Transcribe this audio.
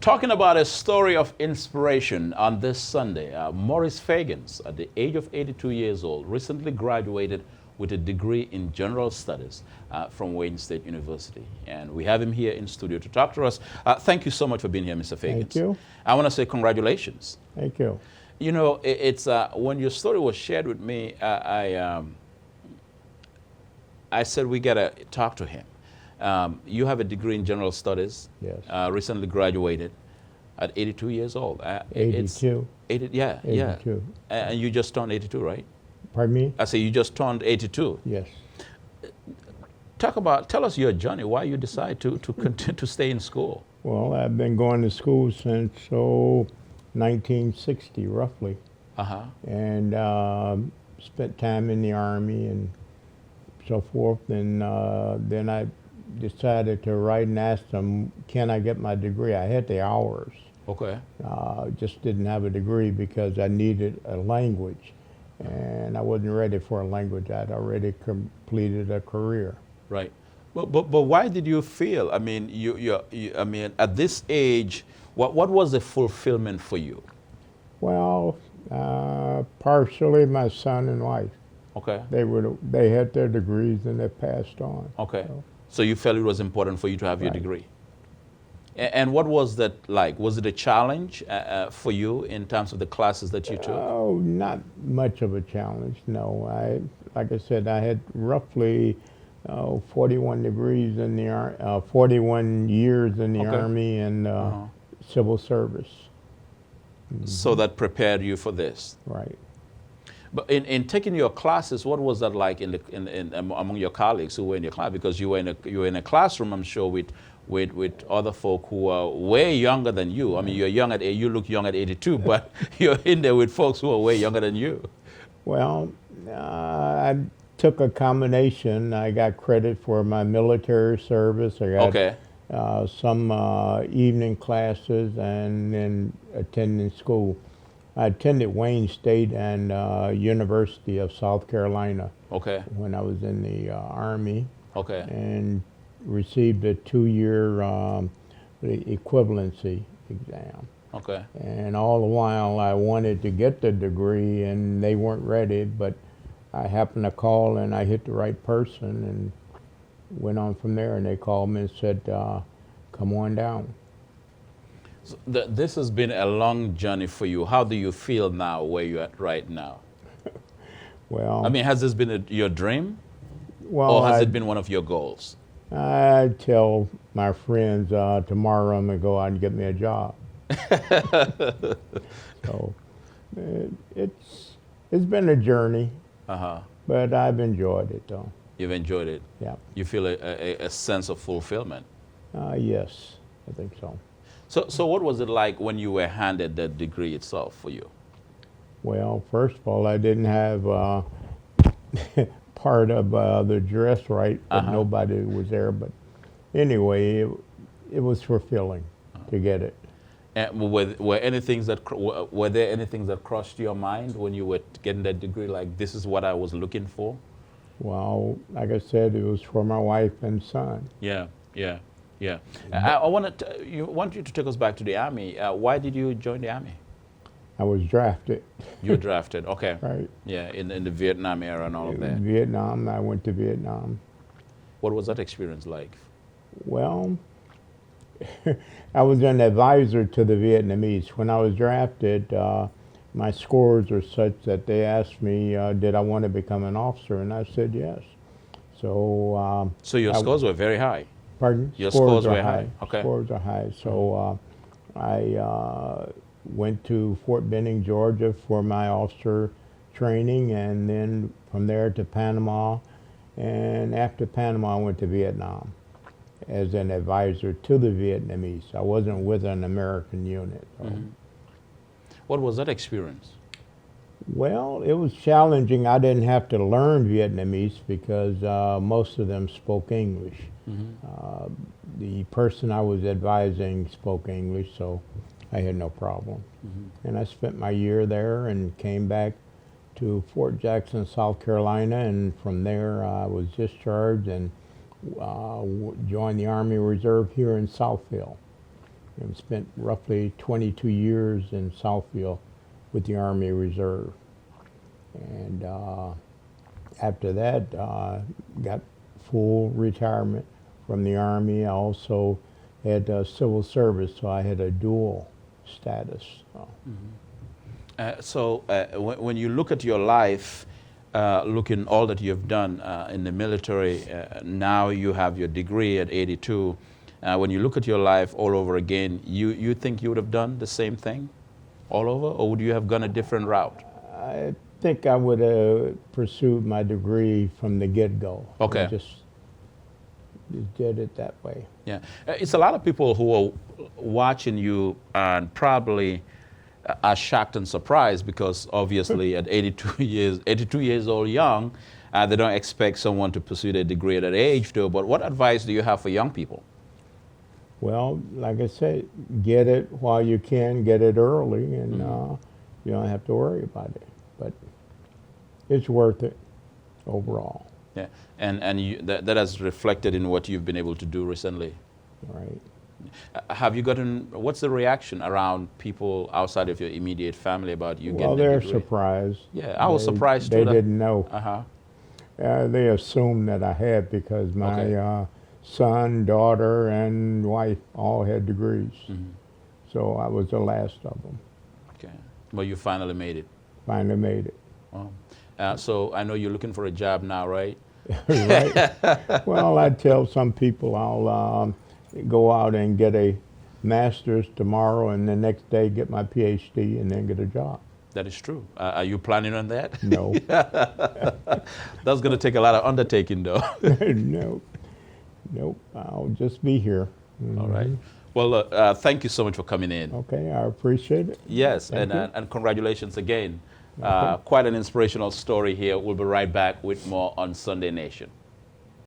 Talking about a story of inspiration on this Sunday, Maurice Feggins, at the age of 82 years old, recently graduated with a degree in general studies from Wayne State University. And we have him here in studio to talk to us. Thank you so much for being here, Mr. Feggins. Thank you. I want to say congratulations. Thank you. You know, it's when your story was shared with me, I said we got to talk to him. You have a degree in general studies. Yes. Recently graduated at 82 years old. 82. 80, yeah, 82. yeah. And you just turned 82, right? Pardon me? I say you just turned 82. Yes. Tell us your journey, why you decided to continue to stay in school. Well, I've been going to school since 1960, roughly. Uh-huh. And spent time in the Army and so forth. And then I decided to write and ask them, can I get my degree? I had the hours. Okay. Just didn't have a degree because I needed a language. And I wasn't ready for a language. I'd already completed a career. Right. But why did you feel, I mean, I mean, at this age, what was the fulfillment for you? Well, partially my son and wife. Okay. They had their degrees and they passed on. Okay. So you felt it was important for you to have your degree. And what was that like? Was it a challenge for you in terms of the classes that you took? Oh, not much of a challenge, no. Like I said, I had roughly 41 degrees in the 41 years in the Army and civil service. Mm-hmm. So that prepared you for this. Right. But in taking your classes, what was that like among your colleagues who were in your class? Because you were in a classroom, I'm sure, with other folk who are way younger than you. I mean, you look young at 82, but you're in there with folks who are way younger than you. Well, I took a combination. I got credit for my military service. I got some evening classes and then attending school. I attended Wayne State and University of South Carolina when I was in the Army. Okay. And received a 2-year equivalency exam. Okay. And all the while I wanted to get the degree and they weren't ready, but I happened to call and I hit the right person and went on from there, and they called me and said, come on down. So this has been a long journey for you. How do you feel now where you're at right now? Well, I mean, has this been your dream? Well, or has it been one of your goals? I tell my friends tomorrow I'm going to go out and get me a job. So it's been a journey, but I've enjoyed it though. You've enjoyed it? Yeah. You feel a sense of fulfillment? Yes, I think so. So what was it like when you were handed the degree itself for you? Well, first of all, I didn't have part of the dress right, but nobody was there. But anyway, it was fulfilling to get it. And were there any things that crossed your mind when you were getting that degree? Like, this is what I was looking for? Well, like I said, it was for my wife and son. Yeah, yeah, yeah. I want you to take us back to the Army. Why did you join the Army? I was drafted. You were drafted, okay. Right. Yeah, in the Vietnam era and all of that. Vietnam, I went to Vietnam. What was that experience like? Well, I was an advisor to the Vietnamese. When I was drafted, my scores were such that they asked me, did I want to become an officer? And I said yes. So your scores were very high? Pardon? Your scores were high? Okay. Scores are high. So I went to Fort Benning, Georgia for my officer training, and then from there to Panama. And after Panama, I went to Vietnam as an advisor to the Vietnamese. I wasn't with an American unit. So. What was that experience? Well, it was challenging. I didn't have to learn Vietnamese because most of them spoke English. The person I was advising spoke English, so I had no problem. And I spent my year there and came back to Fort Jackson, South Carolina, and from there I was discharged and joined the Army Reserve here in Southfield. and spent roughly 22 years in Southfield with the Army Reserve. And after that, got full retirement from the Army. I also had civil service, so I had a dual status. When you look at your life, looking all that you've done in the military, now you have your degree at 82. When you look at your life all over again, you think you would have done the same thing all over, or would you have gone a different route? I think I would have pursued my degree from the get-go. Okay. I just did it that way. Yeah, it's a lot of people who are watching you and probably are shocked and surprised because obviously at 82 years old young, they don't expect someone to pursue their degree at that age though. But what advice do you have for young people? Well, like I said, get it while you can, get it early, and you don't have to worry about it. But it's worth it overall. Yeah, and that has reflected in what you've been able to do recently. Right. Have you gotten, what's the reaction around people outside of your immediate family about you getting a degree? Well, they're surprised. Yeah, I was surprised too. They didn't know. Uh-huh. They assumed that I had because my son, daughter, and wife all had degrees. So I was the last of them. Okay. Well, you finally made it. Finally made it. Oh. So I know you're looking for a job now, right? Right. Well, I tell some people I'll go out and get a master's tomorrow and the next day get my PhD and then get a job. That is true. Are you planning on that? No. That's going to take a lot of undertaking, though. No. Nope. I'll just be here. All right. Well, thank you so much for coming in. Okay, I appreciate it. Yes, and congratulations again. Quite an inspirational story here. We'll be right back with more on Sunday Nation.